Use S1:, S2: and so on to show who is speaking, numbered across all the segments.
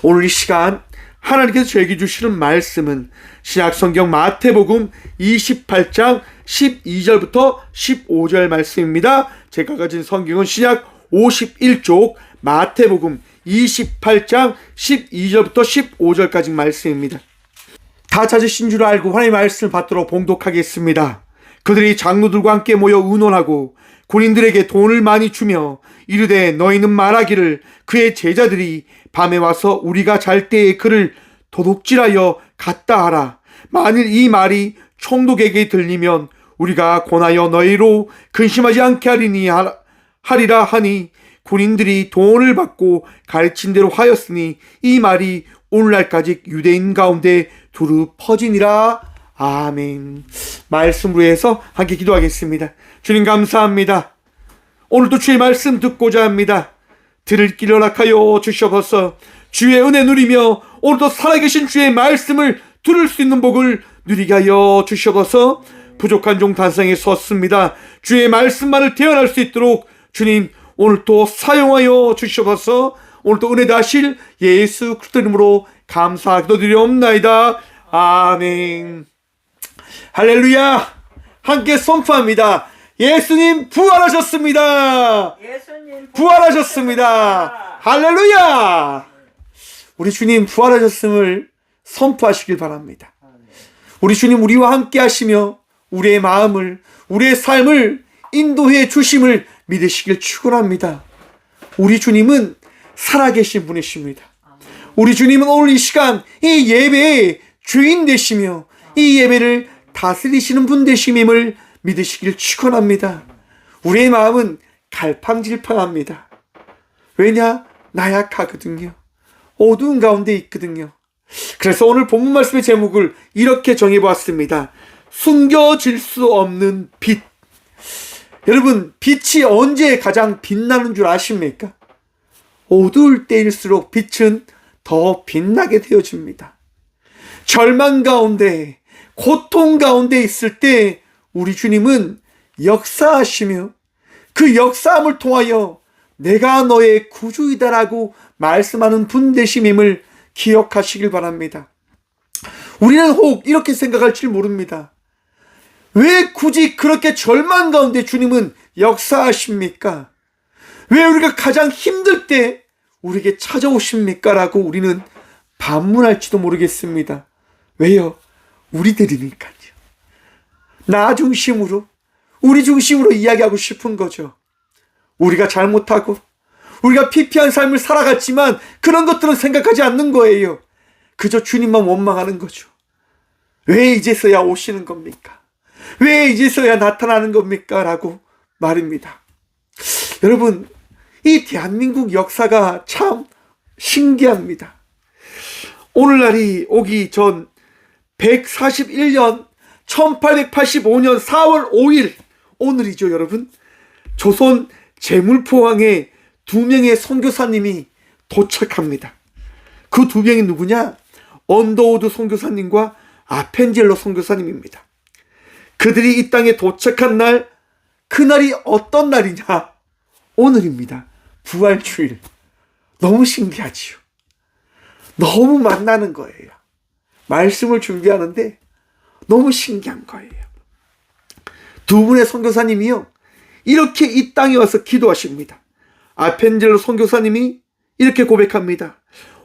S1: 오늘 이 시간 하나님께서 저에게 주시는 말씀은 신약성경 마태복음 28장 12절부터 15절 말씀입니다. 제가 가진 성경은 신약 51쪽 마태복음 28장 12절부터 15절까지 말씀입니다. 다 찾으신 줄 알고 하나님의 말씀을 받도록 봉독하겠습니다. 그들이 장로들과 함께 모여 의논하고 군인들에게 돈을 많이 주며 이르되 너희는 말하기를 그의 제자들이 밤에 와서 우리가 잘 때에 그를 도둑질하여 갔다 하라. 만일 이 말이 총독에게 들리면 우리가 권하여 너희로 근심하지 않게 하리라 하니 군인들이 돈을 받고 가르친 대로 하였으니 이 말이 오늘날까지 유대인 가운데 두루 퍼지니라. 아멘. 말씀으로 해서 함께 기도하겠습니다. 주님 감사합니다. 오늘도 주의 말씀 듣고자 합니다. 들을 길 허락하여 주시옵소서. 주의 은혜 누리며 오늘도 살아계신 주의 말씀을 들을 수 있는 복을 누리게 하여 주시옵소서. 부족한 종 단상에 섰습니다. 주의 말씀만을 대언할 수 있도록 주님 오늘도 사용하여 주시옵소서. 오늘도 은혜 다실 예수 그리스도 이름으로 감사 기도드리옵나이다. 아멘. 할렐루야. 함께 선포합니다. 예수님 부활하셨습니다.
S2: 예수님
S1: 부활하셨습니다. 할렐루야. 우리 주님 부활하셨음을 선포하시길 바랍니다. 우리 주님 우리와 함께 하시며 우리의 마음을, 우리의 삶을 인도해 주심을 믿으시길 축원합니다. 우리 주님은 살아계신 분이십니다. 우리 주님은 오늘 이 시간 이 예배의 주인 되시며 이 예배를 다스리시는 분 되심임을 믿으시길 축원합니다. 우리의 마음은 갈팡질팡합니다. 왜냐? 나약하거든요. 어두운 가운데 있거든요. 그래서 오늘 본문 말씀의 제목을 이렇게 정해보았습니다. 숨겨질 수 없는 빛. 여러분, 빛이 언제 가장 빛나는 줄 아십니까? 어두울 때일수록 빛은 더 빛나게 되어집니다. 절망 가운데, 고통 가운데 있을 때 우리 주님은 역사하시며 그 역사함을 통하여 내가 너의 구주이다라고 말씀하는 분 되심임을 기억하시길 바랍니다. 우리는 혹 이렇게 생각할지 모릅니다. 왜 굳이 그렇게 절망 가운데 주님은 역사하십니까? 왜 우리가 가장 힘들 때 우리에게 찾아오십니까? 라고 우리는 반문할지도 모르겠습니다. 왜요? 우리들이니까요. 나 중심으로, 우리 중심으로 이야기하고 싶은 거죠. 우리가 잘못하고 우리가 피폐한 삶을 살아갔지만 그런 것들은 생각하지 않는 거예요. 그저 주님만 원망하는 거죠. 왜 이제서야 오시는 겁니까? 왜 이제서야 나타나는 겁니까? 라고 말입니다. 여러분, 이 대한민국 역사가 참 신기합니다. 오늘날이 오기 전 141년 1885년 4월 5일 오늘이죠, 여러분. 조선 제물포항에 2명의 선교사님이 도착합니다. 그 2명이 누구냐? 언더우드 선교사님과 아펜젤로 선교사님입니다. 그들이 이 땅에 도착한 날, 그날이 어떤 날이냐? 오늘입니다. 부활주일. 너무 신기하지요. 너무 만나는 거예요. 말씀을 준비하는데 너무 신기한 거예요. 2분의 선교사님이요, 이렇게 이 땅에 와서 기도하십니다. 아펜젤로 선교사님이 이렇게 고백합니다.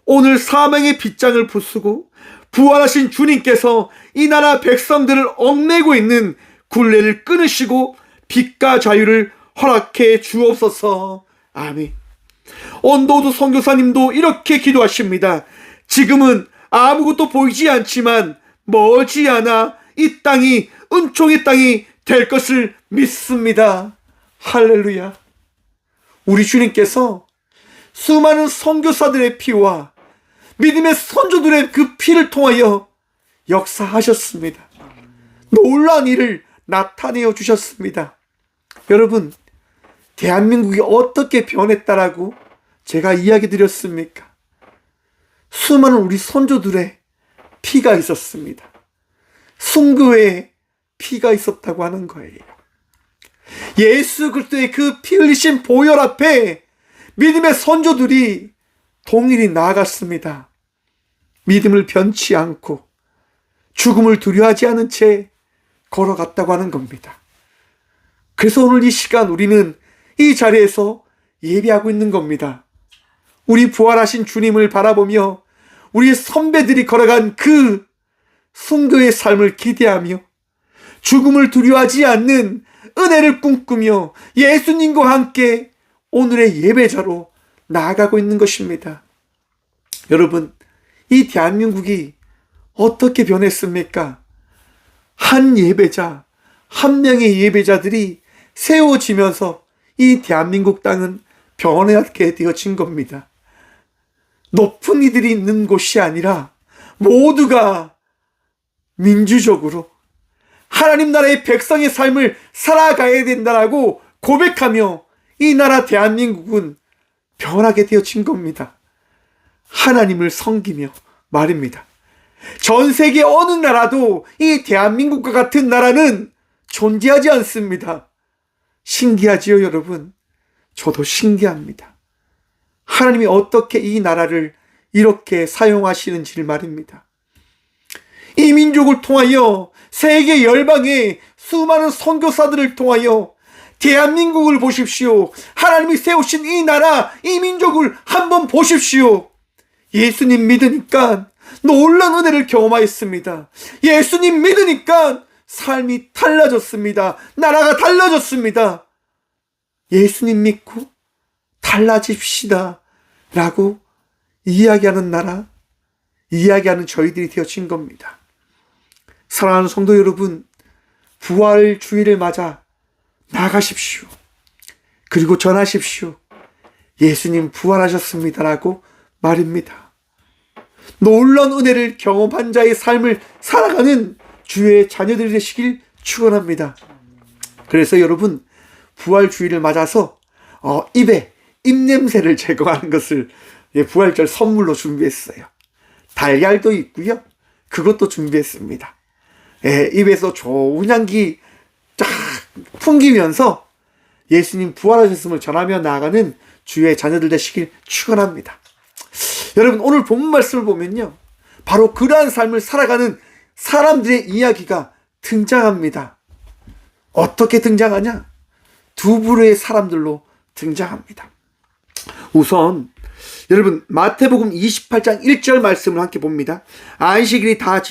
S1: 오늘 사망의 빗장을 부수고 부활하신 주님께서 이 나라 백성들을 얽매고 있는 굴레를 끊으시고 빛과 자유를 허락해 주옵소서. 아멘. 언더우드 선교사님도 이렇게 기도하십니다. 지금은 아무것도 보이지 않지만 머지않아 이 땅이 은총의 땅이 될 것을 믿습니다. 할렐루야. 우리 주님께서 수많은 선교사들의 피와 믿음의 선조들의 그 피를 통하여 역사하셨습니다. 놀라운 일을 나타내어 주셨습니다. 여러분, 대한민국이 어떻게 변했다라고 제가 이야기 드렸습니까? 수많은 우리 선조들의 피가 있었습니다. 순교의 피가 있었다고 하는 거예요. 예수 그리스도의 그 피 흘리신 보혈 앞에 믿음의 선조들이 동일히 나아갔습니다. 믿음을 변치 않고 죽음을 두려워하지 않은 채 걸어갔다고 하는 겁니다. 그래서 오늘 이 시간 우리는 이 자리에서 예배하고 있는 겁니다. 우리 부활하신 주님을 바라보며 우리 선배들이 걸어간 그 순교의 삶을 기대하며 죽음을 두려워하지 않는 은혜를 꿈꾸며 예수님과 함께 오늘의 예배자로 나아가고 있는 것입니다. 여러분, 이 대한민국이 어떻게 변했습니까? 한 예배자, 한 명의 예배자들이 세워지면서 이 대한민국 땅은 변하게 되어진 겁니다. 높은 이들이 있는 곳이 아니라 모두가 민주적으로 하나님 나라의 백성의 삶을 살아가야 된다라고 고백하며 이 나라 대한민국은 변하게 되어진 겁니다. 하나님을 섬기며 말입니다. 전 세계 어느 나라도 이 대한민국과 같은 나라는 존재하지 않습니다. 신기하지요, 여러분? 저도 신기합니다. 하나님이 어떻게 이 나라를 이렇게 사용하시는지를 말입니다. 이 민족을 통하여 세계 열방의 수많은 선교사들을 통하여 대한민국을 보십시오. 하나님이 세우신 이 나라, 이 민족을 한번 보십시오. 예수님 믿으니까 놀라운 은혜를 경험하였습니다. 예수님 믿으니까 삶이 달라졌습니다. 나라가 달라졌습니다. 예수님 믿고 달라집시다 라고 이야기하는 나라, 이야기하는 저희들이 되어진 겁니다. 사랑하는 성도 여러분, 부활 주일을 맞아 나가십시오. 그리고 전하십시오. 예수님 부활하셨습니다라고 말입니다. 놀라운 은혜를 경험한 자의 삶을 살아가는 주의 자녀들이 되시길 축원합니다. 그래서 여러분, 부활 주일을 맞아서 입에 입냄새를 제거하는 것을 부활절 선물로 준비했어요. 달걀도 있고요. 그것도 준비했습니다. 입에서 좋은 향기 쫙 풍기면서 예수님 부활하셨음을 전하며 나아가는 주의 자녀들 되시길 축원합니다. 여러분, 오늘 본 말씀을 보면요, 바로 그러한 삶을 살아가는 사람들의 이야기가 등장합니다. 어떻게 등장하냐? 두 부류의 사람들로 등장합니다. 우선 여러분, 마태복음 28장 1절 말씀을 함께 봅니다. 안식일이 다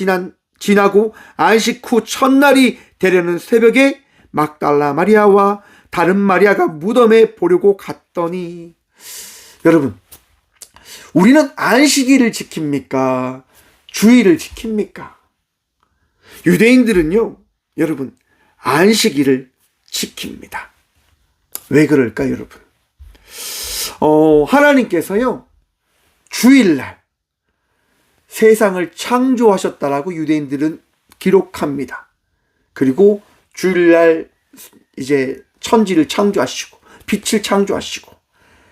S1: 지나고 안식 후 첫날이 되려는 새벽에 막달라 마리아와 다른 마리아가 무덤에 보려고 갔더니, 여러분, 우리는 안식일을 지킵니까? 주일을 지킵니까? 유대인들은요, 여러분, 안식일을 지킵니다. 왜 그럴까요, 여러분? 하나님께서요, 주일날 세상을 창조하셨다라고 유대인들은 기록합니다. 그리고 주일날 이제 천지를 창조하시고 빛을 창조하시고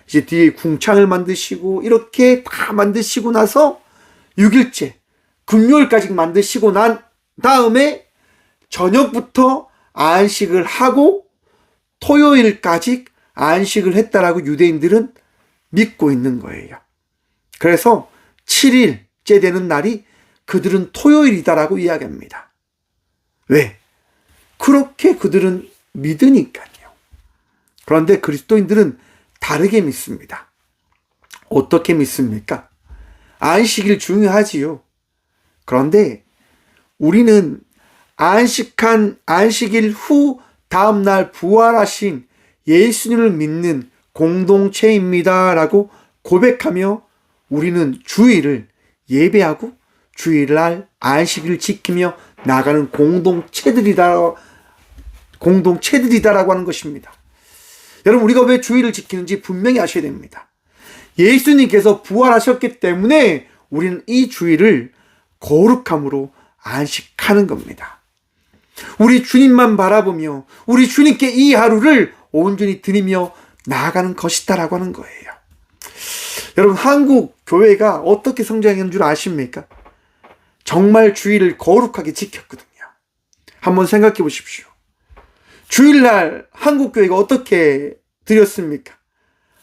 S1: 이제 뒤에 궁창을 만드시고 이렇게 다 만드시고 나서 6일째 금요일까지 만드시고 난 다음에 저녁부터 안식을 하고 토요일까지 안식을 했다라고 유대인들은 믿고 있는 거예요. 그래서 7일째 되는 날이 그들은 토요일이다라고 이야기합니다. 왜? 그렇게 그들은 믿으니까요. 그런데 그리스도인들은 다르게 믿습니다. 어떻게 믿습니까? 안식일 중요하지요. 그런데 우리는 안식일 후 다음날 부활하신 예수님을 믿는 공동체입니다라고 고백하며 우리는 주일을 예배하고 주일날 안식일을 지키며 나가는 공동체들이다라고 하는 것입니다. 여러분, 우리가 왜 주일을 지키는지 분명히 아셔야 됩니다. 예수님께서 부활하셨기 때문에 우리는 이 주일을 거룩함으로 안식하는 겁니다. 우리 주님만 바라보며 우리 주님께 이 하루를 온전히 드리며 나아가는 것이다라고 하는 거예요. 여러분, 한국 교회가 어떻게 성장했는 줄 아십니까? 정말 주일을 거룩하게 지켰거든요. 한번 생각해 보십시오. 주일날 한국 교회가 어떻게 드렸습니까?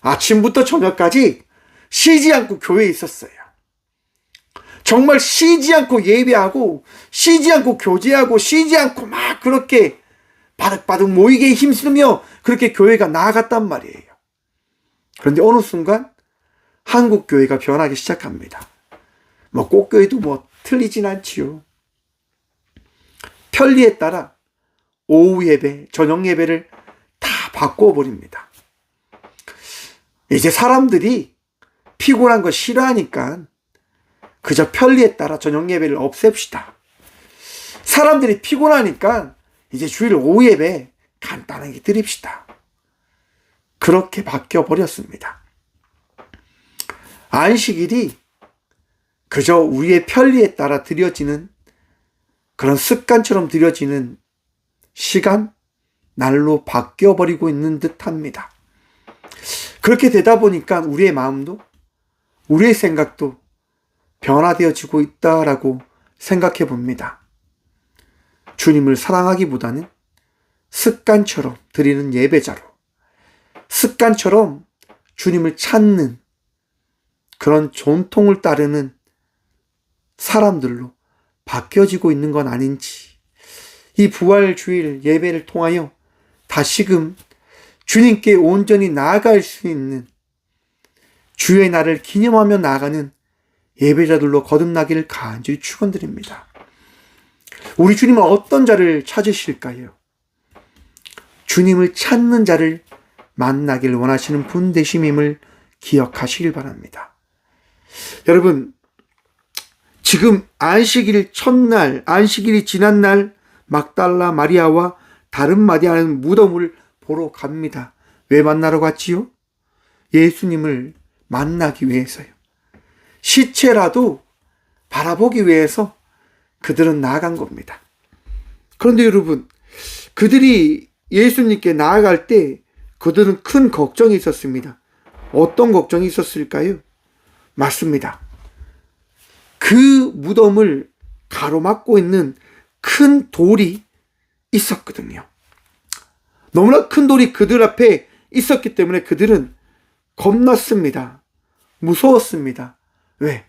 S1: 아침부터 저녁까지 쉬지 않고 교회에 있었어요. 정말 쉬지 않고 예배하고 쉬지 않고 교제하고 쉬지 않고 막 그렇게 바득바득 모이게 힘쓰며 그렇게 교회가 나아갔단 말이에요. 그런데 어느 순간 한국 교회가 변하기 시작합니다. 뭐 꽃교회도 뭐 틀리진 않지요. 편리에 따라 오후 예배, 저녁 예배를 다 바꿔버립니다. 이제 사람들이 피곤한 거 싫어하니까 그저 편리에 따라 저녁 예배를 없앱시다. 사람들이 피곤하니까 이제 주일 오후 예배 간단하게 드립시다. 그렇게 바뀌어버렸습니다. 안식일이 그저 우리의 편리에 따라 드려지는 그런 습관처럼 드려지는 시간, 날로 바뀌어버리고 있는 듯합니다. 그렇게 되다 보니까 우리의 마음도 우리의 생각도 변화되어지고 있다라고 생각해 봅니다. 주님을 사랑하기보다는 습관처럼 드리는 예배자로, 습관처럼 주님을 찾는 그런 전통을 따르는 사람들로 바뀌어지고 있는 건 아닌지, 이 부활주일 예배를 통하여 다시금 주님께 온전히 나아갈 수 있는 주의 날을 기념하며 나아가는 예배자들로 거듭나기를 간절히 축원드립니다. 우리 주님은 어떤 자를 찾으실까요? 주님을 찾는 자를 만나길 원하시는 분 되심임을 기억하시길 바랍니다. 여러분, 지금 안식일 첫날, 안식일이 지난 날 막달라 마리아와 다른 마리아는 무덤을 보러 갑니다. 왜 만나러 갔지요? 예수님을 만나기 위해서요. 시체라도 바라보기 위해서 그들은 나아간 겁니다. 그런데 여러분, 그들이 예수님께 나아갈 때 그들은 큰 걱정이 있었습니다. 어떤 걱정이 있었을까요? 맞습니다. 그 무덤을 가로막고 있는 큰 돌이 있었거든요. 너무나 큰 돌이 그들 앞에 있었기 때문에 그들은 겁났습니다. 무서웠습니다. 왜?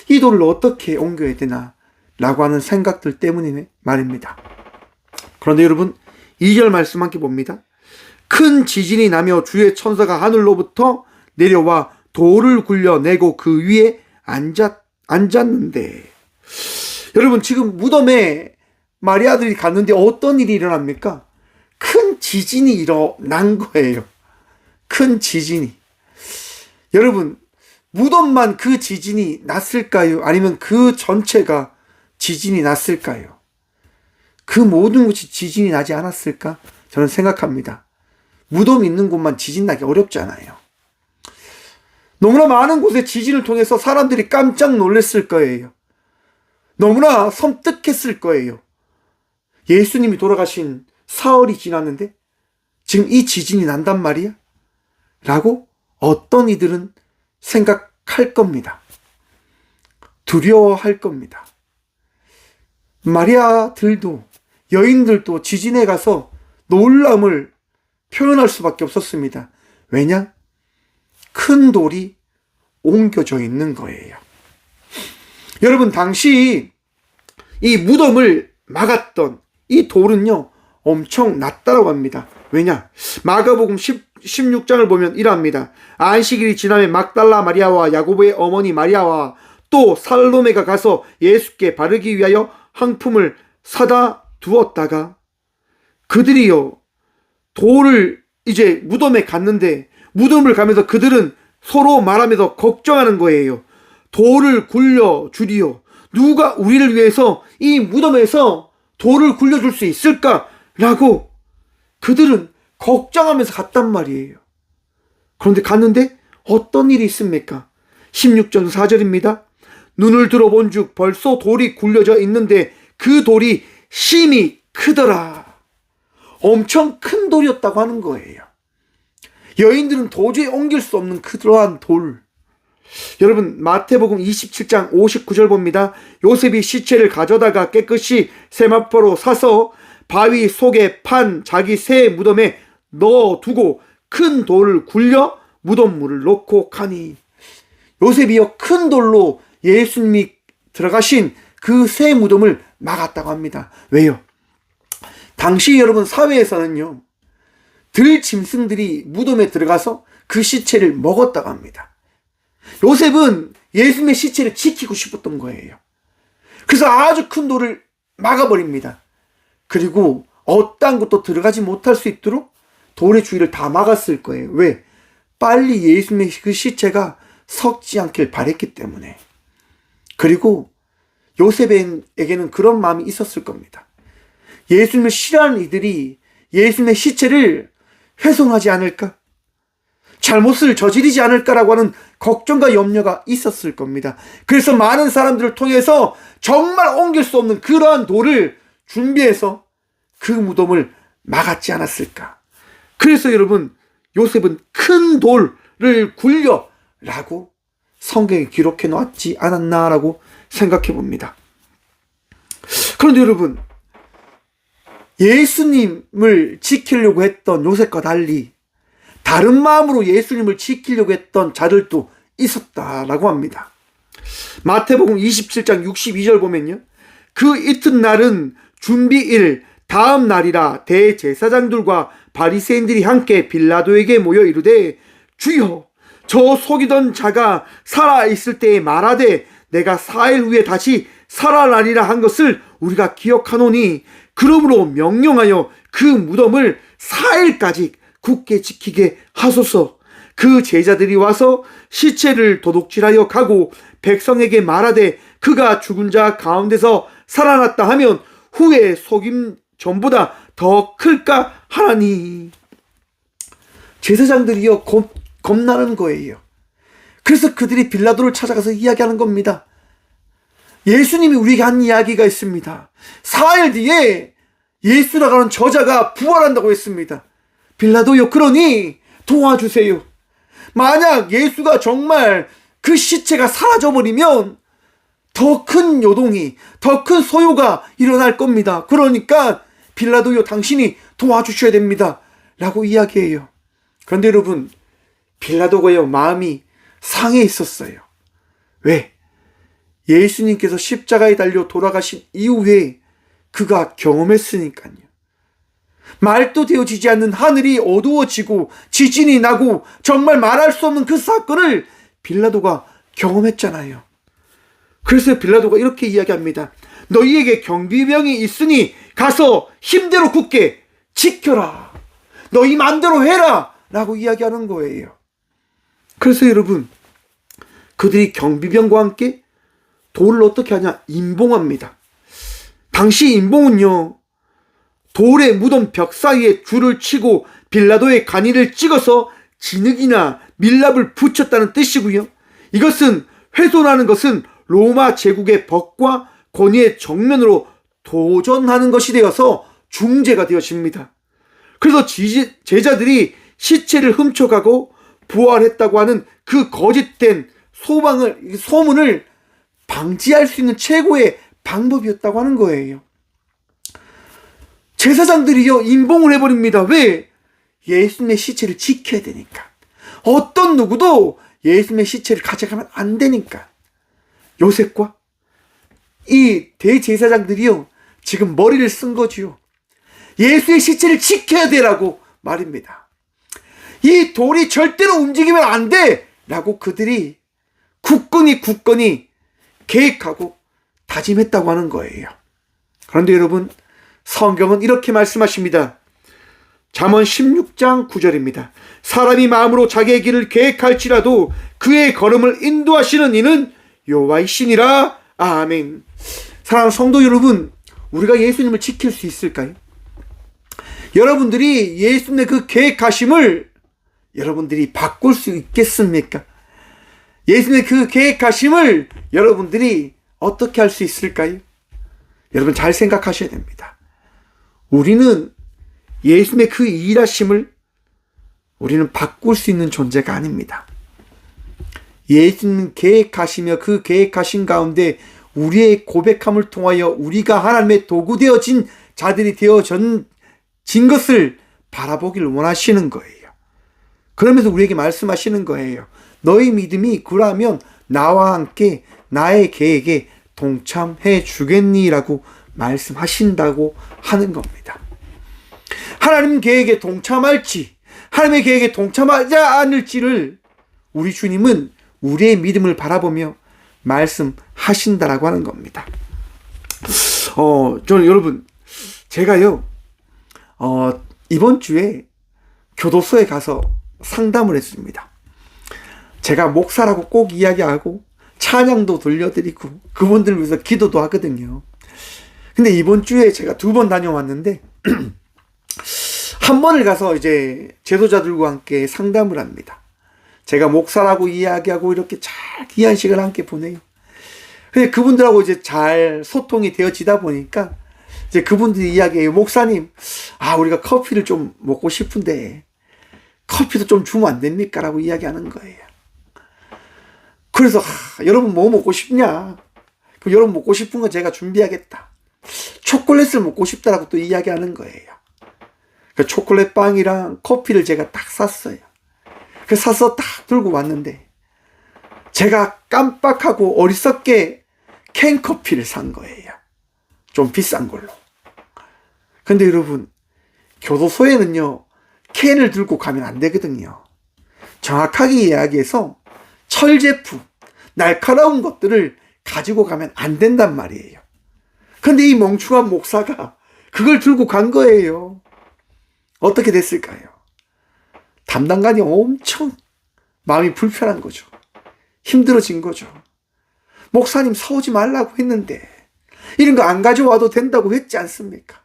S1: 이 돌을 어떻게 옮겨야 되나? 라고 하는 생각들 때문에 말입니다. 그런데 여러분, 2절 말씀 함께 봅니다. 큰 지진이 나며 주의 천사가 하늘로부터 내려와 돌을 굴려내고 그 위에 앉았는데, 여러분, 지금 무덤에 마리아들이 갔는데 어떤 일이 일어납니까? 큰 지진이 일어난 거예요. 큰 지진이. 여러분, 무덤만 그 지진이 났을까요? 아니면 그 전체가 지진이 났을까요? 그 모든 곳이 지진이 나지 않았을까? 저는 생각합니다. 무덤 있는 곳만 지진 나기 어렵잖아요. 너무나 많은 곳에 지진을 통해서 사람들이 깜짝 놀랐을 거예요. 너무나 섬뜩했을 거예요. 예수님이 돌아가신 사흘이 지났는데 지금 이 지진이 난단 말이야? 라고 어떤 이들은 생각할 겁니다. 두려워할 겁니다. 마리아들도, 여인들도 지진에 가서 놀람을 표현할 수밖에 없었습니다. 왜냐? 큰 돌이 옮겨져 있는 거예요. 여러분, 당시 이 무덤을 막았던 이 돌은요, 엄청 낮다라고 합니다. 왜냐? 마가복음 16장을 보면 이러합니다. 안식일이 지나면 막달라 마리아와 야고보의 어머니 마리아와 또 살로메가 가서 예수께 바르기 위하여 황품을 사다 두었다가 그들이요, 돌을 이제 무덤에 갔는데 무덤을 가면서 그들은 서로 말하면서 걱정하는 거예요. 돌을 굴려주리요. 누가 우리를 위해서 이 무덤에서 돌을 굴려줄 수 있을까라고 그들은 걱정하면서 갔단 말이에요. 그런데 갔는데 어떤 일이 있습니까? 16절 4절입니다. 눈을 들어본 즉 벌써 돌이 굴려져 있는데 그 돌이 심히 크더라. 엄청 큰 돌이었다고 하는 거예요. 여인들은 도저히 옮길 수 없는 그러한 돌. 여러분, 마태복음 27장 59절 봅니다. 요셉이 시체를 가져다가 깨끗이 세마포로 사서 바위 속에 판 자기 새 무덤에 넣어두고 큰 돌을 굴려 무덤물을 놓고 가니. 요셉이요, 큰 돌로 예수님이 들어가신 그 새 무덤을 막았다고 합니다. 왜요? 당시 여러분 사회에서는요, 들짐승들이 무덤에 들어가서 그 시체를 먹었다고 합니다. 요셉은 예수님의 시체를 지키고 싶었던 거예요. 그래서 아주 큰 돌을 막아버립니다. 그리고 어떤 것도 들어가지 못할 수 있도록 돌의 주위를 다 막았을 거예요. 왜? 빨리 예수님의 그 시체가 썩지 않길 바랬기 때문에. 그리고 요셉에게는 그런 마음이 있었을 겁니다. 예수님을 싫어하는 이들이 예수님의 시체를 훼손하지 않을까? 잘못을 저지르지 않을까라고 하는 걱정과 염려가 있었을 겁니다. 그래서 많은 사람들을 통해서 정말 옮길 수 없는 그러한 돌을 준비해서 그 무덤을 막았지 않았을까? 그래서 여러분, 요셉은 큰 돌을 굴려라고 성경에 기록해 놓았지 않았나라고 생각해 봅니다. 그런데 여러분, 예수님을 지키려고 했던 요셉과 달리 다른 마음으로 예수님을 지키려고 했던 자들도 있었다라고 합니다. 마태복음 27장 62절 보면요, 그 이튿날은 준비일 다음 날이라 대제사장들과 바리새인들이 함께 빌라도에게 모여 이르되, 주여, 저 속이던 자가 살아있을 때에 말하되 내가 4일 후에 다시 살아나리라 한 것을 우리가 기억하노니, 그러므로 명령하여 그 무덤을 4일까지 굳게 지키게 하소서. 그 제자들이 와서 시체를 도둑질하여 가고 백성에게 말하되 그가 죽은 자 가운데서 살아났다 하면 후에 속임 전보다 더 클까 하나니. 제사장들이요, 겁나는 거예요. 그래서 그들이 빌라도를 찾아가서 이야기하는 겁니다. 예수님이 우리에게 한 이야기가 있습니다. 4일 뒤에 예수라고 하는 저자가 부활한다고 했습니다. 빌라도요, 그러니 도와주세요. 만약 예수가 정말 그 시체가 사라져버리면 더 큰 요동이, 더 큰 소요가 일어날 겁니다. 그러니까 빌라도요, 당신이 도와주셔야 됩니다 라고 이야기해요. 그런데 여러분, 빌라도가요, 마음이 상해 있었어요. 왜? 예수님께서 십자가에 달려 돌아가신 이후에 그가 경험했으니까요. 말도 되어지지 않는 하늘이 어두워지고 지진이 나고 정말 말할 수 없는 그 사건을 빌라도가 경험했잖아요. 그래서 빌라도가 이렇게 이야기합니다. 너희에게 경비병이 있으니 가서 힘대로 굳게 지켜라. 너희 마음대로 해라 라고 이야기하는 거예요. 그래서 여러분, 그들이 경비병과 함께 돌을 어떻게 하냐? 임봉합니다. 당시 임봉은요, 돌의 무덤 벽 사이에 줄을 치고 빌라도의 간이를 찍어서 진흙이나 밀랍을 붙였다는 뜻이고요. 이것은 훼손하는 것은 로마 제국의 법과 권위의 정면으로 도전하는 것이 되어서 중죄가 되어집니다. 그래서 제자들이 시체를 훔쳐가고 부활했다고 하는 그 거짓된 소문을 방지할 수 있는 최고의 방법이었다고 하는 거예요. 제사장들이요, 임봉을 해버립니다. 왜? 예수님의 시체를 지켜야 되니까. 어떤 누구도 예수님의 시체를 가져가면 안 되니까. 요셉과 이 대제사장들이요, 지금 머리를 쓴 거지요. 예수의 시체를 지켜야 되라고 말입니다. 이 돌이 절대로 움직이면 안 돼! 라고 그들이 굳건히 계획하고 다짐했다고 하는 거예요. 그런데 여러분, 성경은 이렇게 말씀하십니다. 잠언 16장 9절입니다. 사람이 마음으로 자기의 길을 계획할지라도 그의 걸음을 인도하시는 이는 여호와이시니라. 아멘. 사랑하는 성도 여러분, 우리가 예수님을 지킬 수 있을까요? 여러분들이 예수님의 그 계획하심을 여러분들이 바꿀 수 있겠습니까? 예수님의 그 계획하심을 여러분들이 어떻게 할 수 있을까요? 여러분 잘 생각하셔야 됩니다. 우리는 예수님의 그 일하심을 우리는 바꿀 수 있는 존재가 아닙니다. 예수님 계획하시며 그 계획하신 가운데 우리의 고백함을 통하여 우리가 하나님의 도구 되어진 자들이 되어진 것을 바라보길 원하시는 거예요. 그러면서 우리에게 말씀하시는 거예요. 너희 믿음이 그러면 나와 함께 나의 계획에 동참해 주겠니라고 말씀하신다고 하는 겁니다. 하나님 계획에 동참할지 하나님의 계획에 동참하지 않을지를 우리 주님은 우리의 믿음을 바라보며 말씀하신다라고 하는 겁니다. 저는 여러분, 제가요, 이번 주에 교도소에 가서 상담을 했습니다. 제가 목사라고 꼭 이야기하고 찬양도 돌려드리고 그분들을 위해서 기도도 하거든요. 근데 이번 주에 제가 2번 다녀왔는데 한 번을 가서 이제 제도자들과 함께 상담을 합니다. 제가 목사라고 이야기하고 이렇게 잘 귀한 시간을 함께 보내요. 근데 그분들하고 이제 잘 소통이 되어지다 보니까 이제 그분들이 이야기해요. 목사님, 우리가 커피를 좀 먹고 싶은데 커피도 좀 주면 안 됩니까? 라고 이야기하는 거예요. 그래서 여러분 뭐 먹고 싶냐? 그럼 여러분 먹고 싶은 거 제가 준비하겠다. 초콜릿을 먹고 싶다라고 또 이야기하는 거예요. 그 초콜릿 빵이랑 커피를 제가 딱 샀어요. 그 사서 딱 들고 왔는데 제가 깜빡하고 어리석게 캔커피를 산 거예요. 좀 비싼 걸로. 근데 여러분, 교도소에는요, 캔을 들고 가면 안 되거든요. 정확하게 이야기해서 철제품, 날카로운 것들을 가지고 가면 안 된단 말이에요. 근데 이 멍충한 목사가 그걸 들고 간 거예요. 어떻게 됐을까요? 담당관이 엄청 마음이 불편한 거죠. 힘들어진 거죠. 목사님 사오지 말라고 했는데 이런 거 안 가져와도 된다고 했지 않습니까?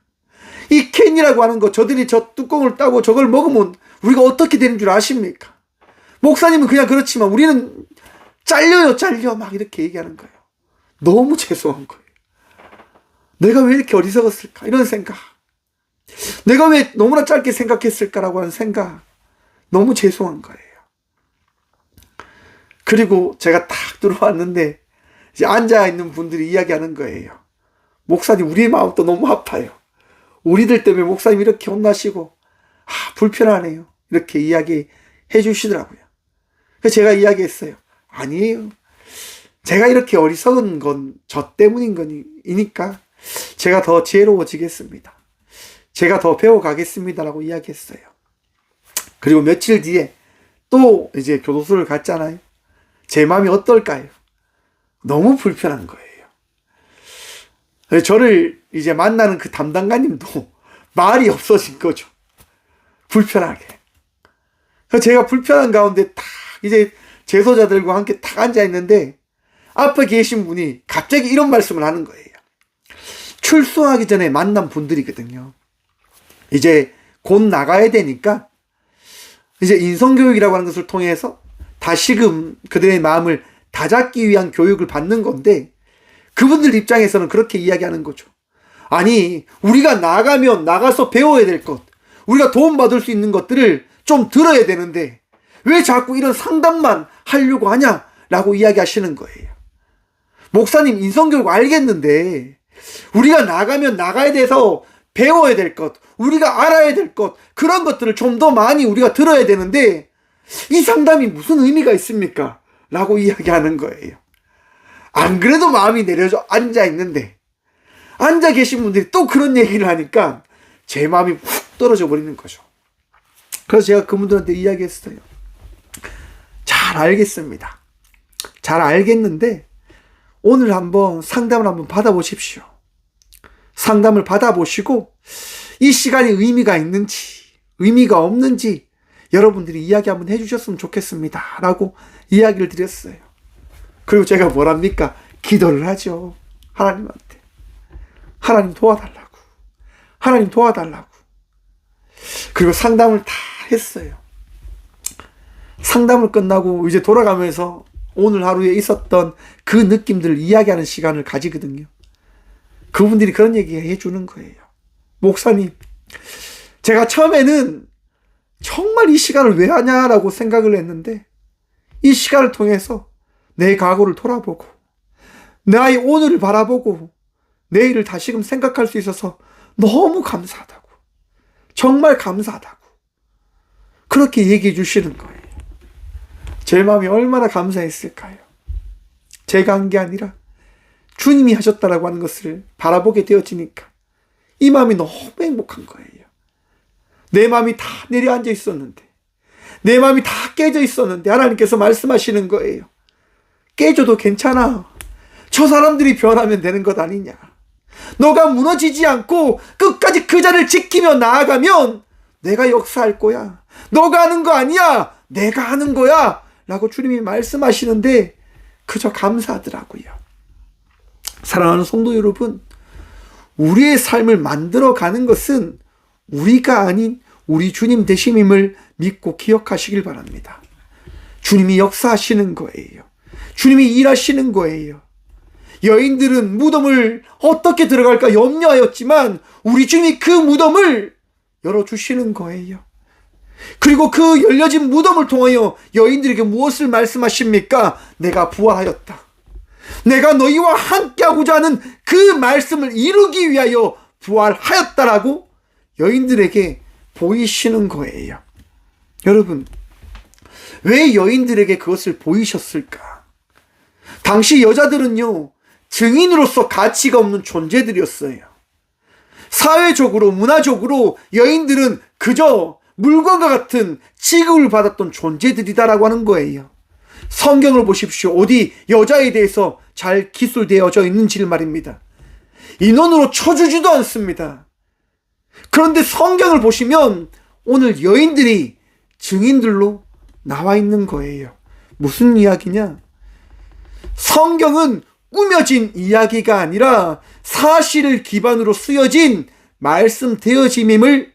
S1: 이 캔이라고 하는 거 저들이 저 뚜껑을 따고 저걸 먹으면 우리가 어떻게 되는 줄 아십니까? 목사님은 그냥 그렇지만 우리는 잘려 막 이렇게 얘기하는 거예요. 너무 죄송한 거예요. 내가 왜 이렇게 어리석었을까? 이런 생각. 내가 왜 너무나 짧게 생각했을까라고 하는 생각. 너무 죄송한 거예요. 그리고 제가 딱 들어왔는데 이제 앉아있는 분들이 이야기하는 거예요. 목사님, 우리의 마음도 너무 아파요. 우리들 때문에 목사님 이렇게 혼나시고 불편하네요. 이렇게 이야기해 주시더라고요. 그래서 제가 이야기했어요. 아니에요. 제가 이렇게 어리석은 건 저 때문인 거니까 제가 더 지혜로워지겠습니다. 제가 더 배워가겠습니다라고 이야기했어요. 그리고 며칠 뒤에 또 이제 교도소를 갔잖아요. 제 마음이 어떨까요? 너무 불편한 거예요. 저를 이제 만나는 그 담당관님도 말이 없어진 거죠. 불편하게. 그래서 제가 불편한 가운데 딱 이제 제소자들과 함께 딱 앉아있는데 앞에 계신 분이 갑자기 이런 말씀을 하는 거예요. 출소하기 전에 만난 분들이거든요. 이제 곧 나가야 되니까 이제 인성교육이라고 하는 것을 통해서 다시금 그들의 마음을 다잡기 위한 교육을 받는 건데 그분들 입장에서는 그렇게 이야기하는 거죠. 아니, 우리가 나가면 나가서 배워야 될 것, 우리가 도움받을 수 있는 것들을 좀 들어야 되는데 왜 자꾸 이런 상담만 하려고 하냐라고 이야기하시는 거예요. 목사님, 인성교육 알겠는데 우리가 나가면 나가야 돼서 배워야 될 것, 우리가 알아야 될 것, 그런 것들을 좀 더 많이 우리가 들어야 되는데 이 상담이 무슨 의미가 있습니까? 라고 이야기하는 거예요. 안 그래도 마음이 내려져 앉아있는데 앉아 계신 분들이 또 그런 얘기를 하니까 제 마음이 훅 떨어져 버리는 거죠. 그래서 제가 그분들한테 이야기했어요. 잘 알겠습니다. 잘 알겠는데 오늘 한번 상담을 한번 받아보십시오. 상담을 받아보시고 이 시간이 의미가 있는지 의미가 없는지 여러분들이 이야기 한번 해주셨으면 좋겠습니다. 라고 이야기를 드렸어요. 그리고 제가 뭐랍니까? 기도를 하죠. 하나님한테. 하나님 도와달라고. 하나님 도와달라고. 그리고 상담을 다 했어요. 상담을 끝나고 이제 돌아가면서 오늘 하루에 있었던 그 느낌들을 이야기하는 시간을 가지거든요. 그분들이 그런 얘기 해주는 거예요. 목사님, 제가 처음에는 정말 이 시간을 왜 하냐라고 생각을 했는데 이 시간을 통해서 내 과거를 돌아보고 나의 오늘을 바라보고 내일을 다시금 생각할 수 있어서 너무 감사하다고, 정말 감사하다고 그렇게 얘기해 주시는 거예요. 제 마음이 얼마나 감사했을까요? 제가 한 게 아니라 주님이 하셨다라고 하는 것을 바라보게 되어지니까 이 마음이 너무 행복한 거예요. 내 마음이 다 내려앉아 있었는데, 내 마음이 다 깨져 있었는데 하나님께서 말씀하시는 거예요. 깨져도 괜찮아. 저 사람들이 변하면 되는 것 아니냐. 너가 무너지지 않고 끝까지 그 자리를 지키며 나아가면 내가 역사할 거야. 너가 하는 거 아니야. 내가 하는 거야. 라고 주님이 말씀하시는데 그저 감사하더라고요. 사랑하는 성도 여러분, 우리의 삶을 만들어가는 것은 우리가 아닌 우리 주님 되심임을 믿고 기억하시길 바랍니다. 주님이 역사하시는 거예요. 주님이 일하시는 거예요. 여인들은 무덤을 어떻게 들어갈까 염려하였지만 우리 주님이 그 무덤을 열어주시는 거예요. 그리고 그 열려진 무덤을 통하여 여인들에게 무엇을 말씀하십니까? 내가 부활하였다. 내가 너희와 함께하고자 하는 그 말씀을 이루기 위하여 부활하였다라고 여인들에게 보이시는 거예요. 여러분, 왜 여인들에게 그것을 보이셨을까? 당시 여자들은요, 증인으로서 가치가 없는 존재들이었어요. 사회적으로, 문화적으로 여인들은 그저 물건과 같은 취급을 받았던 존재들이다라고 하는 거예요. 성경을 보십시오. 어디 여자에 대해서 잘 기술되어져 있는지를 말입니다. 인원으로 쳐주지도 않습니다. 그런데 성경을 보시면 오늘 여인들이 증인들로 나와 있는 거예요. 무슨 이야기냐? 성경은 꾸며진 이야기가 아니라 사실을 기반으로 쓰여진 말씀 되어짐임을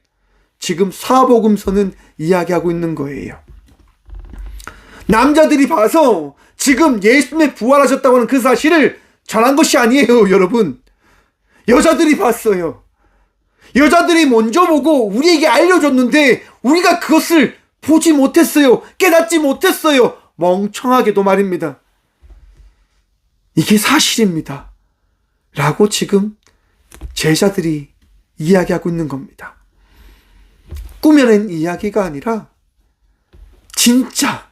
S1: 지금 사복음서는 이야기하고 있는 거예요. 남자들이 봐서 지금 예수님이 부활하셨다고 하는 그 사실을 전한 것이 아니에요, 여러분. 여자들이 봤어요. 여자들이 먼저 보고 우리에게 알려줬는데 우리가 그것을 보지 못했어요. 깨닫지 못했어요. 멍청하게도 말입니다. 이게 사실입니다. 라고 지금 제자들이 이야기하고 있는 겁니다. 꾸며낸 이야기가 아니라 진짜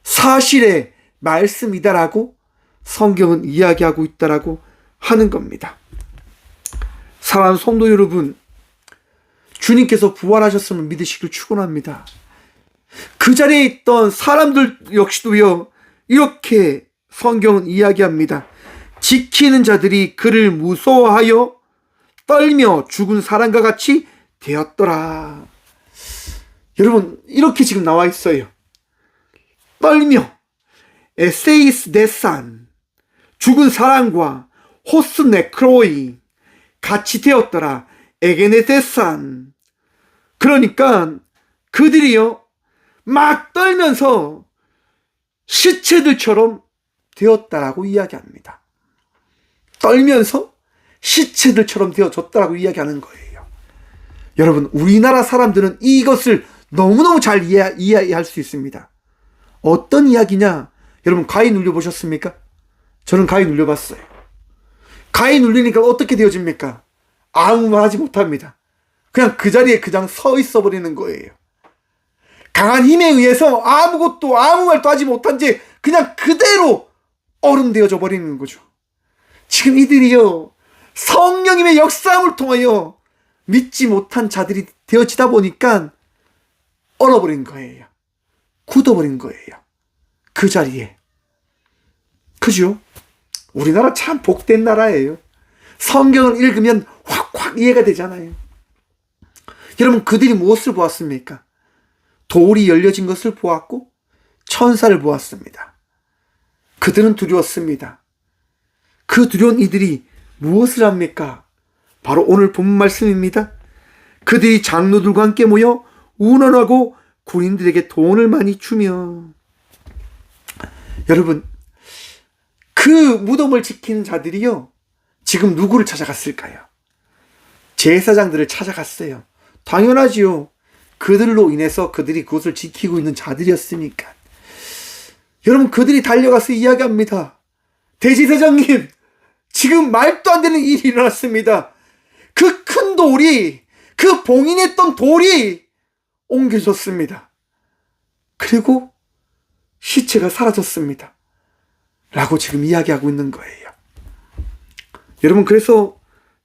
S1: 사실의 말씀이다라고 성경은 이야기하고 있다라고 하는 겁니다. 사랑하는 성도 여러분, 주님께서 부활하셨음을 믿으시길 축원합니다. 그 자리에 있던 사람들 역시도요, 이렇게 성경은 이야기합니다. 지키는 자들이 그를 무서워하여 떨며 죽은 사람과 같이 되었더라. 여러분, 이렇게 지금 나와 있어요. 떨며 에세이스 데산, 죽은 사람과 호스 네크로이 같이 되었더라. 에게네데산. 그러니까 그들이요 막 떨면서 시체들처럼 되었다라고 이야기합니다. 떨면서 시체들처럼 되어졌다라고 이야기하는 거예요. 여러분, 우리나라 사람들은 이것을 너무너무 잘 이해할 수 있습니다. 어떤 이야기냐? 여러분, 가위 눌려보셨습니까? 저는 가위 눌려봤어요. 가위 눌리니까 어떻게 되어집니까? 아무 말 하지 못합니다. 그냥 그 자리에 그냥 서 있어 버리는 거예요. 강한 힘에 의해서 아무것도 아무 말도 하지 못한 채 그냥 그대로 얼음 되어져 버리는 거죠. 지금 이들이요, 성령님의 역사함을 통하여 믿지 못한 자들이 되어지다 보니까 얼어버린 거예요. 굳어버린 거예요. 그 자리에. 그죠? 우리나라 참 복된 나라예요. 성경을 읽으면 확확 이해가 되잖아요. 여러분, 그들이 무엇을 보았습니까? 돌이 열려진 것을 보았고 천사를 보았습니다. 그들은 두려웠습니다. 그 두려운 이들이 무엇을 합니까? 바로 오늘 본문 말씀입니다. 그들이 장로들과 함께 모여 운원하고 군인들에게 돈을 많이 주며. 여러분, 그 무덤을 지키는 자들이요, 지금 누구를 찾아갔을까요? 제사장들을 찾아갔어요. 당연하지요. 그들로 인해서 그들이 그것을 지키고 있는 자들이었으니까. 여러분, 그들이 달려가서 이야기합니다. 대제사장님, 지금 말도 안 되는 일이 일어났습니다. 그 큰 돌이, 그 봉인했던 돌이 옮겨졌습니다. 그리고 시체가 사라졌습니다. 라고 지금 이야기하고 있는 거예요. 여러분, 그래서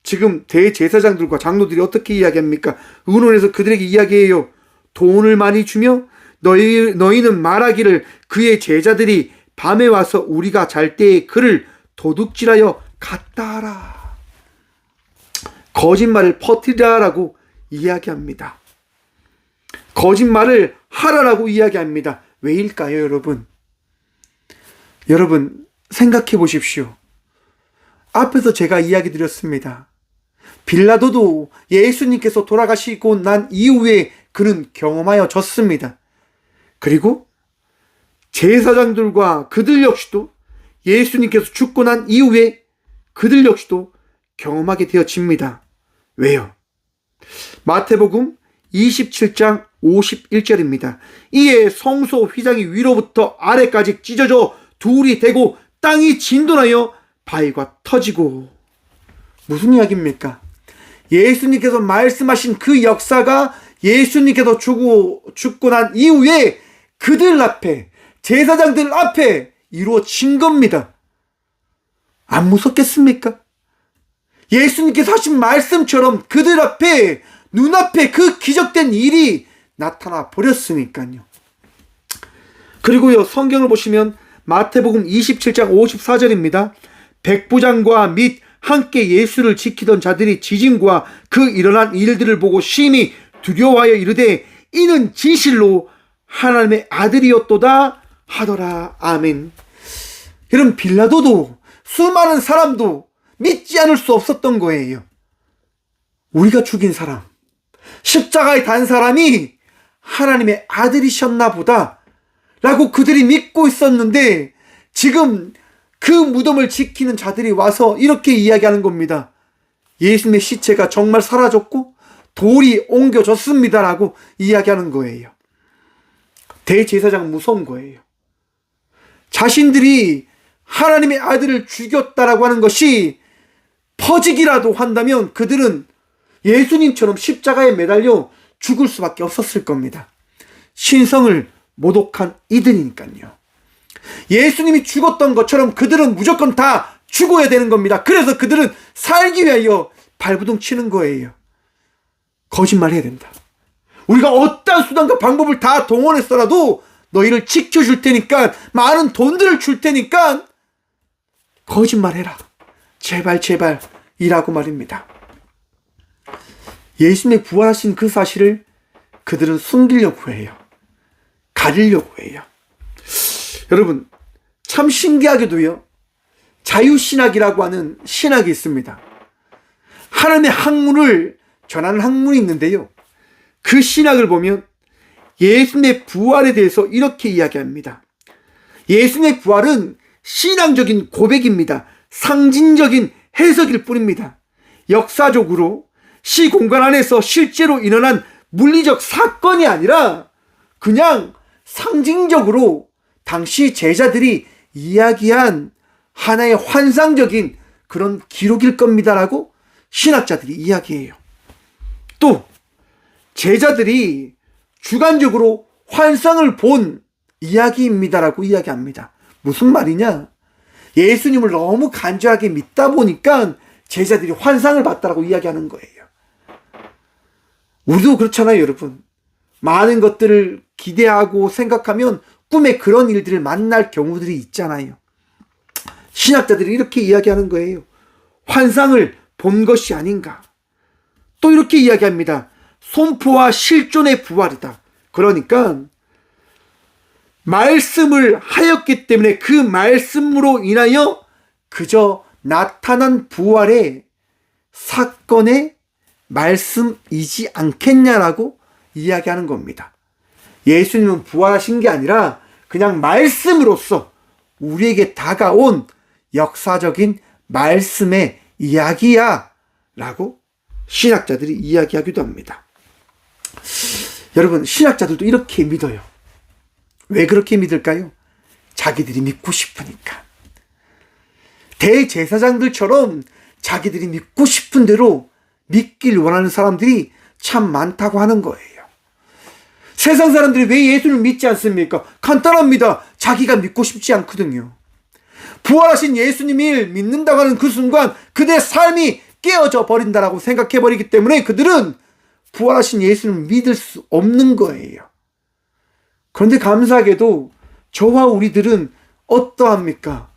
S1: 지금 대제사장들과 장로들이 어떻게 이야기합니까? 의논해서 그들에게 이야기해요. 돈을 많이 주며 너희는 말하기를 그의 제자들이 밤에 와서 우리가 잘 때에 그를 도둑질하여 갔다 하라. 거짓말을 퍼뜨리라라고 이야기합니다. 거짓말을 하라라고 이야기합니다. 왜일까요, 여러분? 여러분, 생각해 보십시오. 앞에서 제가 이야기 드렸습니다. 빌라도도 예수님께서 돌아가시고 난 이후에 그는 경험하여졌습니다. 그리고 제사장들과 그들 역시도 예수님께서 죽고 난 이후에 그들 역시도 경험하게 되어집니다. 왜요? 마태복음 27장 51절입니다. 이에 성소 휘장이 위로부터 아래까지 찢어져 둘이 되고 땅이 진동하여 바위가 터지고. 무슨 이야기입니까? 예수님께서 말씀하신 그 역사가 예수님께서 죽고 난 이후에 그들 앞에, 제사장들 앞에 이루어진 겁니다. 안 무섭겠습니까? 예수님께서 하신 말씀처럼 그들 앞에, 눈앞에 그 기적된 일이 나타나 버렸으니까요. 그리고요, 성경을 보시면 마태복음 27장 54절입니다. 백부장과 및 함께 예수를 지키던 자들이 지진과 그 일어난 일들을 보고 심히 두려워하여 이르되 이는 진실로 하나님의 아들이었도다 하더라. 아멘. 여러분, 빌라도도 수많은 사람도 믿지 않을 수 없었던 거예요. 우리가 죽인 사람, 십자가에 단 사람이 하나님의 아들이셨나 보다 라고 그들이 믿고 있었는데, 지금 그 무덤을 지키는 자들이 와서 이렇게 이야기하는 겁니다. 예수님의 시체가 정말 사라졌고 돌이 옮겨졌습니다 라고 이야기하는 거예요. 대제사장 무서운 거예요. 자신들이 하나님의 아들을 죽였다라고 하는 것이 퍼지기라도 한다면 그들은 예수님처럼 십자가에 매달려 죽을 수밖에 없었을 겁니다. 신성을 모독한 이들이니까요. 예수님이 죽었던 것처럼 그들은 무조건 다 죽어야 되는 겁니다. 그래서 그들은 살기 위하여 발부둥 치는 거예요. 거짓말 해야 된다. 우리가 어떠한 수단과 방법을 다 동원했더라도 너희를 지켜줄 테니까, 많은 돈들을 줄 테니까 거짓말해라. 제발 제발 이라고 말입니다. 예수님이 부활하신 그 사실을 그들은 숨기려고 해요. 가리려고 해요. 여러분, 참 신기하게도요, 자유신학이라고 하는 신학이 있습니다. 하나님의 학문을 전하는 학문이 있는데요, 그 신학을 보면 예수님의 부활에 대해서 이렇게 이야기합니다. 예수님의 부활은 신앙적인 고백입니다. 상징적인 해석일 뿐입니다. 역사적으로 시공간 안에서 실제로 일어난 물리적 사건이 아니라 그냥 상징적으로 당시 제자들이 이야기한 하나의 환상적인 그런 기록일 겁니다라고 신학자들이 이야기해요. 또 제자들이 주관적으로 환상을 본 이야기입니다라고 이야기합니다. 무슨 말이냐? 예수님을 너무 간절하게 믿다 보니까 제자들이 환상을 봤다라고 이야기하는 거예요. 우리도 그렇잖아요, 여러분. 많은 것들을 기대하고 생각하면 꿈에 그런 일들을 만날 경우들이 있잖아요. 신학자들이 이렇게 이야기하는 거예요. 환상을 본 것이 아닌가. 또 이렇게 이야기합니다. 손포와 실존의 부활이다. 그러니까 말씀을 하였기 때문에 그 말씀으로 인하여 그저 나타난 부활의 사건의 말씀이지 않겠냐라고 이야기하는 겁니다. 예수님은 부활하신 게 아니라 그냥 말씀으로서 우리에게 다가온 역사적인 말씀의 이야기야 라고 신학자들이 이야기하기도 합니다. 여러분, 신학자들도 이렇게 믿어요. 왜 그렇게 믿을까요? 자기들이 믿고 싶으니까. 대제사장들처럼 자기들이 믿고 싶은 대로 믿길 원하는 사람들이 참 많다고 하는 거예요. 세상 사람들이 왜 예수를 믿지 않습니까? 간단합니다. 자기가 믿고 싶지 않거든요.
S2: 부활하신 예수님을 믿는다고 하는 그 순간 그들의 삶이 깨어져 버린다라고 생각해 버리기 때문에 그들은 부활하신 예수님을 믿을 수 없는 거예요. 그런데 감사하게도 저와 우리들은 어떠합니까?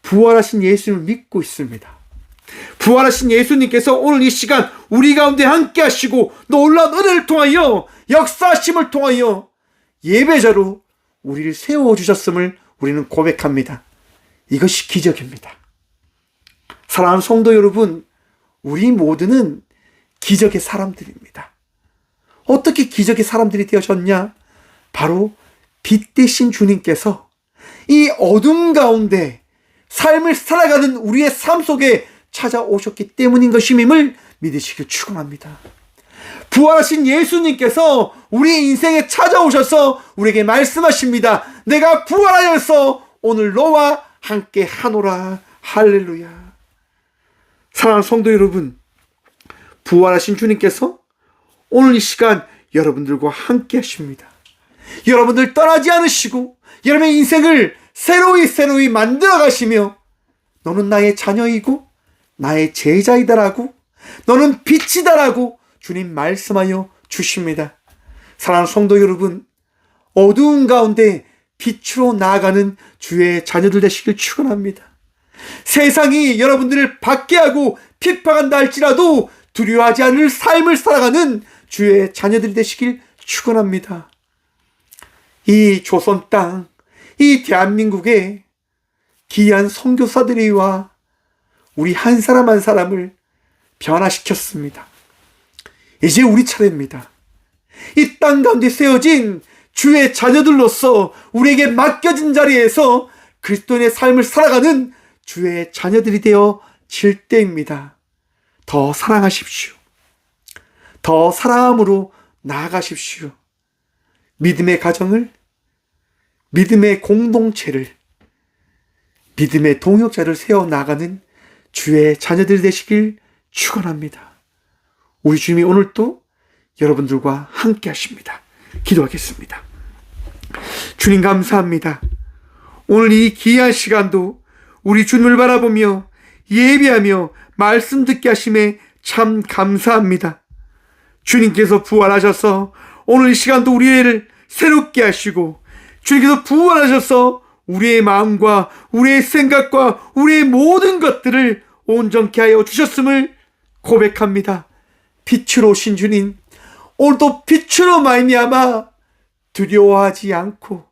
S2: 부활하신 예수님을 믿고 있습니다. 부활하신 예수님께서 오늘 이 시간 우리 가운데 함께 하시고 놀라운 은혜를 통하여 역사하심을 통하여 예배자로 우리를 세워주셨음을 우리는 고백합니다. 이것이 기적입니다. 사랑하는 성도 여러분, 우리 모두는 기적의 사람들입니다. 어떻게 기적의 사람들이 되어졌냐? 바로 빛 대신 주님께서 이 어둠 가운데 삶을 살아가는 우리의 삶 속에 찾아오셨기 때문인 것임을 믿으시길 축원합니다. 부활하신 예수님께서 우리 인생에 찾아오셔서 우리에게 말씀하십니다. 내가 부활하여서 오늘 너와 함께 하노라. 할렐루야. 사랑하는 성도 여러분, 부활하신 주님께서 오늘 이 시간 여러분들과 함께 하십니다. 여러분들 떠나지 않으시고 여러분의 인생을 새로이 만들어 가시며 너는 나의 자녀이고 나의 제자이다라고, 너는 빛이다라고 주님 말씀하여 주십니다. 사랑하는 성도 여러분, 어두운 가운데 빛으로 나아가는 주의 자녀들 되시길 축원합니다. 세상이 여러분들을 박해하고 핍박한다 할지라도 두려워하지 않을 삶을 살아가는 주의 자녀들이 되시길 축원합니다. 이 조선 땅, 이 대한민국에 귀한 선교사들이와 우리 한 사람 한 사람을 변화시켰습니다. 이제 우리 차례입니다. 이 땅 가운데 세워진 주의 자녀들로서 우리에게 맡겨진 자리에서 그리스도인의 삶을 살아가는 주의 자녀들이 되어질 때입니다. 더 사랑하십시오. 더 사랑함으로 나아가십시오. 믿음의 가정을, 믿음의 공동체를, 믿음의 동역자를 세워나가는 주의 자녀들이 되시길 축원합니다. 우리 주님이 오늘 또 여러분들과 함께 하십니다. 기도하겠습니다. 주님 감사합니다. 오늘 이 귀한 시간도 우리 주님을 바라보며 예배하며 말씀 듣게 하심에 참 감사합니다. 주님께서 부활하셔서 오늘 이 시간도 우리를 새롭게 하시고, 주님께서 부활하셔서 우리의 마음과 우리의 생각과 우리의 모든 것들을 온전케 하여 주셨음을 고백합니다. 빛으로 오신 주님, 오늘도 빛으로 말미암아 두려워하지 않고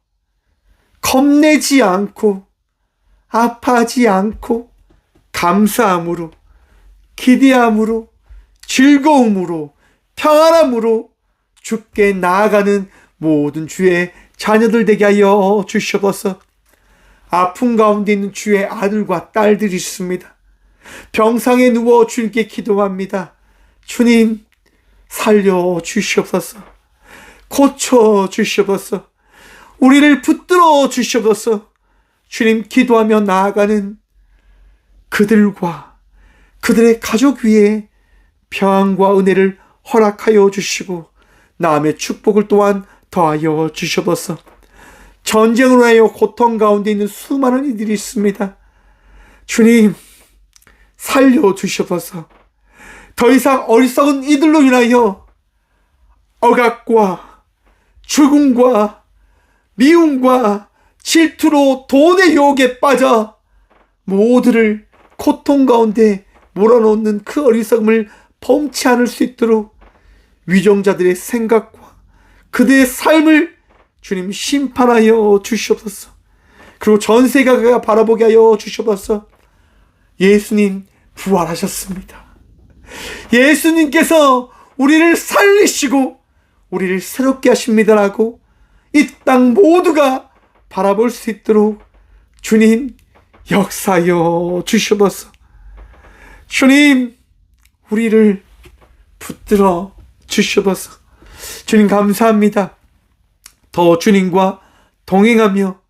S2: 겁내지 않고 아파하지 않고 감사함으로, 기대함으로, 즐거움으로, 평안함으로 주께 나아가는 모든 주의 자녀들 되게 하여 주시옵소서. 아픔 가운데 있는 주의 아들과 딸들이 있습니다. 병상에 누워 주님께 기도합니다. 주님 살려 주시옵소서. 고쳐 주시옵소서. 우리를 붙들어 주시옵소서. 주님 기도하며 나아가는 그들과 그들의 가족 위에 평안과 은혜를 허락하여 주시고 남의 축복을 또한 더하여 주시옵소서. 전쟁으로 하여 고통 가운데 있는 수많은 이들이 있습니다. 주님 살려 주시옵소서. 더 이상 어리석은 이들로 인하여 억압과 죽음과 미움과 질투로 돈의 유혹에 빠져 모두를 고통 가운데 몰아넣는 그 어리석음을 범치 않을 수 있도록 위정자들의 생각과 그들의 삶을 주님 심판하여 주시옵소서. 그리고 전 세계가 바라보게 하여 주시옵소서. 예수님 부활하셨습니다. 예수님께서 우리를 살리시고 우리를 새롭게 하십니다라고 이 땅 모두가 바라볼 수 있도록 주님 역사하여 주시옵소서. 주님 우리를 붙들어 주시옵소서. 주님 감사합니다. 더 주님과 동행하며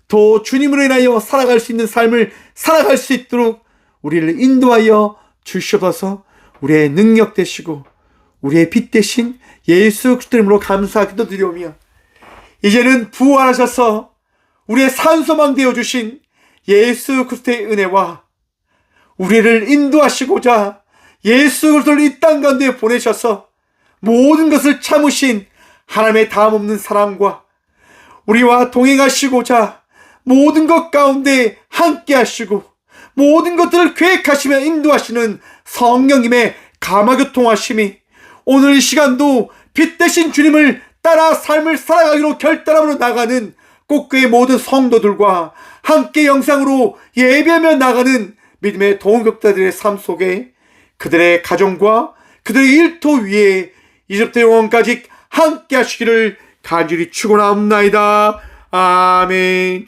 S2: 더 주님으로 인하여 살아갈 수 있는 삶을 살아갈 수 있도록 우리를 인도하여 주시옵소서. 우리의 능력 되시고 우리의 빛 되신 예수 그리스도 이름으로 감사하기도 드리오며, 이제는 부활하셔서 우리의 산소망 되어주신 예수 그리스도의 은혜와 우리를 인도하시고자 예수 그리스도를 이 땅 가운데 보내셔서 모든 것을 참으신 하나님의 다함없는 사랑과 우리와 동행하시고자 모든 것 가운데 함께 하시고 모든 것들을 계획하시며 인도하시는 성령님의 감화교통하심이 오늘 이 시간도 빛 대신 주님을 따라 삶을 살아가기로 결단함으로 나가는 꽃교회 모든 성도들과 함께 영상으로 예배하며 나가는 믿음의 동역자들의 삶 속에 그들의 가정과 그들의 일터 위에 이제부터 영원까지 함께 하시기를 간절히 축원하옵나이다. 아멘.